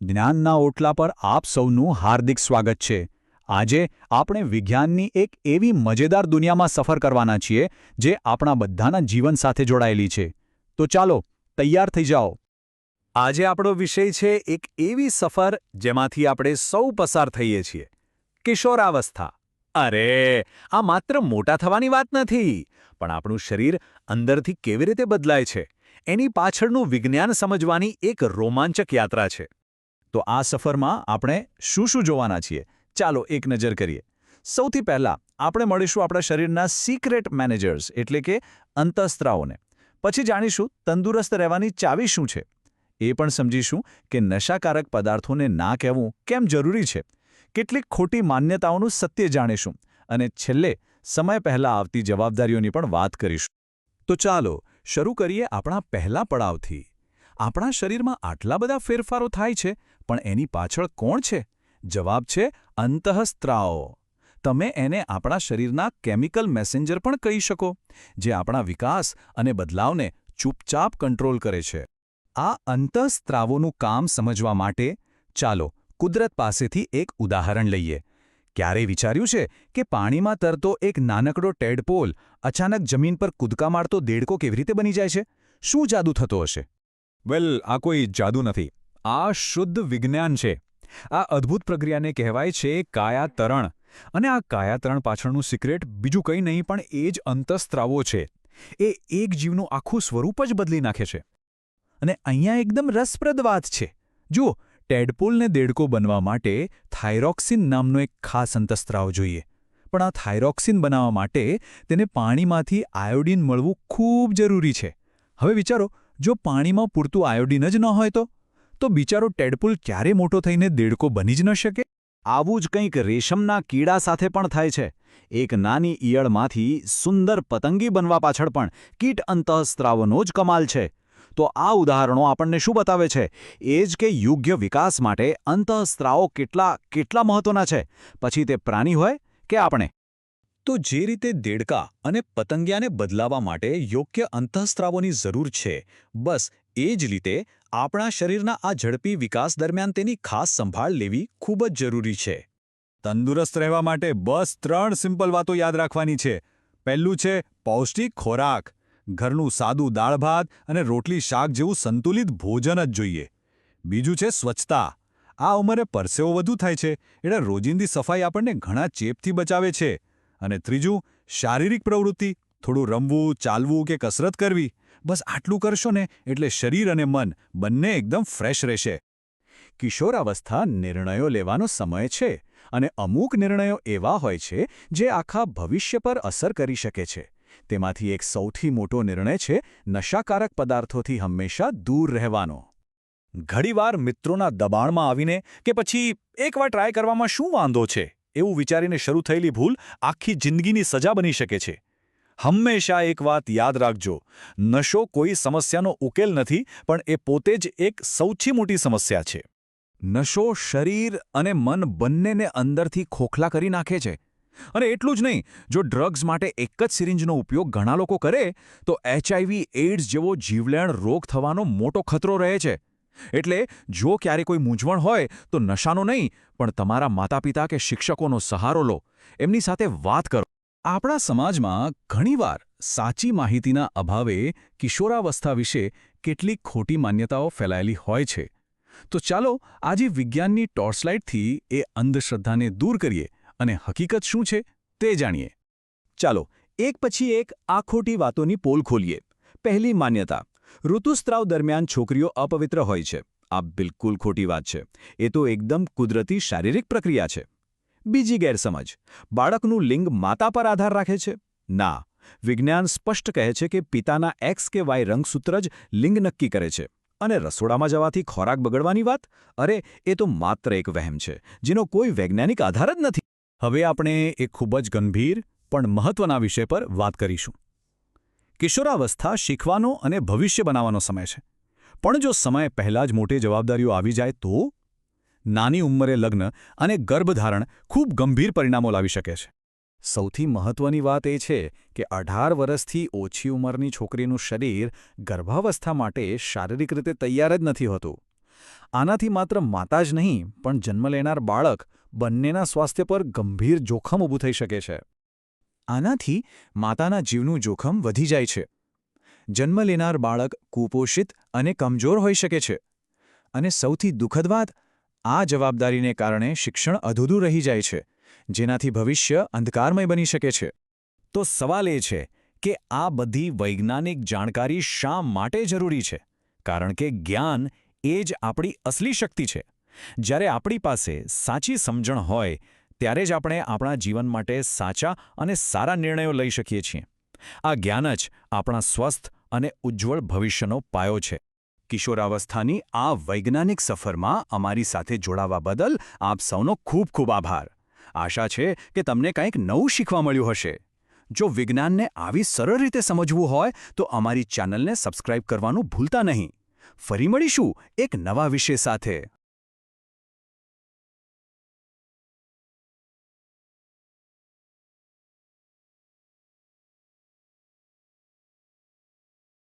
જ્ઞાનના ઓટલા પર આપ સૌનું હાર્દિક સ્વાગત છે. આજે આપણે વિજ્ઞાનની એક એવી મજેદાર દુનિયામાં સફર કરવાના છીએ જે આપણા બધાના જીવન સાથે જોડાયેલી છે. તો ચાલો, તૈયાર થઈ જાઓ. આજે આપણો વિષય છે એક એવી સફર જેમાંથી આપણે સૌ પસાર થઈએ છીએ. કિશોરાવસ્થા. અરે, આ માત્ર મોટા થવાની વાત નથી, પણ આપણું શરીર અંદરથી કેવી રીતે બદલાય છે એની પાછળનું વિજ્ઞાન સમજવાની એક રોમાંચક યાત્રા છે. તો આ સફરમાં આપણે શું જોવાના છીએ, ચાલો એક નજર કરીએ. સૌથી પહેલાં આપણે મળીશું આપણા શરીરના સિક્રેટ મેનેજર્સ એટલે કે અંતઃસ્ત્રાવોને. પછી જાણીશું તંદુરસ્ત રહેવાની ચાવી શું છે. એ પણ સમજીશું કે નશાકારક પદાર્થોને ના કહેવું કેમ જરૂરી છે. કેટલીક ખોટી માન્યતાઓનું સત્ય જાણીશું. અને છેલ્લે સમય પહેલાં આવતી જવાબદારીઓની પણ વાત કરીશું. તો ચાલો શરૂ કરીએ આપણા પહેલા પડાવથી. આપણા શરીરમાં આટલા બધા ફેરફારો થાય છે, પણ એની પાછળ કોણ છે? જવાબ છે અંતઃસ્ત્રાવો. તમે એને આપણા શરીરના કેમિકલ મેસેન્જર પણ કહી શકો, જે આપણા વિકાસ અને બદલાવને ચૂપચાપ કંટ્રોલ કરે છે. આ અંતઃસ્ત્રાવોનું કામ સમજવા માટે ચાલો કુદરત પાસેથી એક ઉદાહરણ લઈએ. ક્યારેય વિચાર્યું છે કે પાણીમાં તરતો એક નાનકડો ટેડપોલ અચાનક જમીન પર કૂદકા મારતો દેડકો કેવી રીતે બની જાય છે? શું જાદુ થતો હશે? આ કોઈ જાદુ નથી. આ શુદ્ધ વિજ્ઞાન છે. આ અદ્ભુત પ્રક્રિયાને કહેવાય છે કાયાતરણ. અને આ કાયાતરણ પાછળનું સિક્રેટ બીજું કંઈ નહીં પણ એ જ અંતઃસ્ત્રાવો છે. એ એક જીવનું આખું સ્વરૂપ જ બદલી નાખે છે. અને અહીંયા એકદમ રસપ્રદ વાત છે. જુઓ, ટેડપોલને દેડકો બનવા માટે થાઇરોક્સિન નામનો એક ખાસ અંતઃસ્ત્રાવ જોઈએ. પણ આ થાઇરોક્સિન બનાવવા માટે તેને પાણીમાંથી આયોડિન મળવું ખૂબ જરૂરી છે. હવે વિચારો, જો પાણીમાં પૂરતું આયોડિન જ ન હોય તો બિચારો ટેડપોલ ક્યારે મોટો થઈને દેડકો બની જ ન શકે? આવું જ કંઈક રેશમના કીડા સાથે પણ થાય છે. એક નાની ઈયળમાંથી સુંદર પતંગી બનવા પાછળ પણ કીટ અંતઃસ્ત્રાવોનો જ કમાલ છે. તો આ ઉદાહરણો આપણને શું બતાવે છે? એ જ કે યોગ્ય વિકાસ માટે અંતઃસ્ત્રાવો કેટલા મહત્વના છે, પછી તે પ્રાણી હોય કે આપણે. તો જે રીતે દેડકા અને પતંગિયાને બદલાવા માટે યોગ્ય અંતઃસ્ત્રાવોની જરૂર છે, બસ એ જ રીતે આપણા શરીરના આ ઝડપી વિકાસ દરમિયાન તેની ખાસ સંભાળ લેવી ખૂબ જ જરૂરી છે. તંદુરસ્ત રહેવા માટે બસ 3 સિમ્પલ વાતો યાદ રાખવાની છે. પહેલું છે પૌષ્ટિક ખોરાક. ઘરનું સાદું દાળ ભાત અને રોટલી શાક જેવું સંતુલિત ભોજન જ જોઈએ. બીજું છે સ્વચ્છતા. આ ઉંમરે પરસેવો વધુ થાય છે, એટલે રોજિંદી સફાઈ આપણને ઘણા ચેપથી બચાવે છે. અને ત્રીજું શારીરિક પ્રવૃત્તિ. થોડું રમવું, ચાલવું કે કસરત કરવી. બસ આટલું કરશો ને એટલે શરીર અને મન બંને એકદમ ફ્રેશ રહેશે. કિશોરાવસ્થા નિર્ણયો લેવાનો સમય છે, અને અમુક નિર્ણયો એવા હોય છે જે આખા ભવિષ્ય પર અસર કરી શકે છે. તેમાંથી એક સૌથી મોટો નિર્ણય છે નશાકારક પદાર્થોથી હંમેશા દૂર રહેવાનો. ઘણીવાર મિત્રોના દબાણમાં આવીને કે પછી એકવાર ટ્રાય કરવામાં શું વાંધો છે એવું વિચારીને શરૂ થયેલી ભૂલ આખી જિંદગીની સજા બની શકે છે. હંમેશા એક વાત યાદ રાખજો, નશો કોઈ સમસ્યાનો ઉકેલ નથી, પણ એ પોતે જ એક સૌથી મોટી સમસ્યા છે. નશો શરીર અને મન બંનેને અંદરથી ખોખલા કરી નાખે છે. અને એટલું જ નહીં, જો ડ્રગ્સ માટે એક જ સિરિંજનો ઉપયોગ ઘણા લોકો કરે તો HIV, એઇડ્સ જેવો જીવલેણ રોગ થવાનો મોટો ખતરો રહે છે. એટલે જો ક્યારે કોઈ મૂંઝવણ હોય તો નશાનો નહીં, પણ તમારા માતાપિતા કે શિક્ષકોનો સહારો લો. એમની સાથે વાત કરો. આપણા સમાજમાં ઘણીવાર સાચી માહિતીના અભાવે કિશોરાવસ્થા વિશે કેટલીક ખોટી માન્યતાઓ ફેલાયેલી હોય છે. તો ચાલો આજે વિજ્ઞાનની ટોર્ચલાઇટથી એ અંધશ્રદ્ધાને દૂર કરીએ અને હકીકત શું છે તે જાણીએ. ચાલો એક પછી એક આ ખોટી વાતોની પોલ ખોલીએ. પહેલી માન્યતા, ઋતુસ્રાવ દરમિયાન છોકરીઓ અપવિત્ર હોય છે. આ બિલકુલ ખોટી વાત છે. એ તો એકદમ કુદરતી શારીરિક પ્રક્રિયા છે. બીજી ગેરસમજ, બાળકનું લિંગ માતા પર આધાર રાખે છે. ના, વિજ્ઞાન સ્પષ્ટ કહે છે કે પિતાના X કે Y રંગસૂત્ર જ લિંગ નક્કી કરે છે. અને રસોડામાં જવાથી ખોરાક બગડવાની વાત? અરે, એ તો માત્ર એક વહેમ છે, જેનો કોઈ વૈજ્ઞાનિક આધાર જ નથી. હવે આપણે એક ખૂબ જ ગંભીર પણ મહત્વના વિષય પર વાત કરીશું. કિશોરાવસ્થા શીખવાનો અને ભવિષ્ય બનાવવાનો સમય છે. પણ જો સમય પહેલાં જ મોટી જવાબદારીઓ આવી જાય તો? નાની ઉંમરે લગ્ન અને ગર્ભધારણ ખૂબ ગંભીર પરિણામો લાવી શકે છે. સૌથી મહત્વની વાત એ છે કે 18 વર્ષથી ઓછી ઉંમરની છોકરીનું શરીર ગર્ભાવસ્થા માટે શારીરિક રીતે તૈયાર જ નથી હોતું. આનાથી માત્ર માતા જ નહીં પણ જન્મ લેનાર બાળક બંનેના સ્વાસ્થ્ય પર ગંભીર જોખમ ઊભું થઈ શકે છે. આનાથી માતાના જીવનું જોખમ વધી જાય છે. જન્મ લેનાર બાળક કુપોષિત અને કમજોર હોઈ શકે છે. અને સૌથી દુઃખદ વાત, આ જવાબદારીને કારણે શિક્ષણ અધૂરું રહી જાય છે, જેનાથી ભવિષ્ય અંધકારમય બની શકે છે. તો સવાલ એ છે કે આ બધી વૈજ્ઞાનિક જાણકારી શા માટે જરૂરી છે? કારણ કે જ્ઞાન એ જ આપણી અસલી શક્તિ છે. જ્યારે આપણી પાસે સાચી સમજણ હોય ત્યારે જ આપણે આપણા જીવન માટે સાચા અને સારા નિર્ણયો લઈ શકીએ છીએ. આ જ્ઞાન જ આપણા સ્વસ્થ અને ઉજ્જવળ ભવિષ્યનો પાયો છે. કિશોરાવસ્થાની આ વૈજ્ઞાનિક સફરમાં અમારી સાથે જોડાવા બદલ આપ સૌનો ખૂબ ખૂબ આભાર. આશા છે કે તમને કંઈક નવું શીખવા મળ્યું હશે. જો વિજ્ઞાનને આવી સરળ રીતે સમજવું હોય તો અમારી ચેનલને સબસ્ક્રાઇબ કરવાનું ભૂલતા નહીં. ફરી મળીશું એક નવા વિષય સાથે.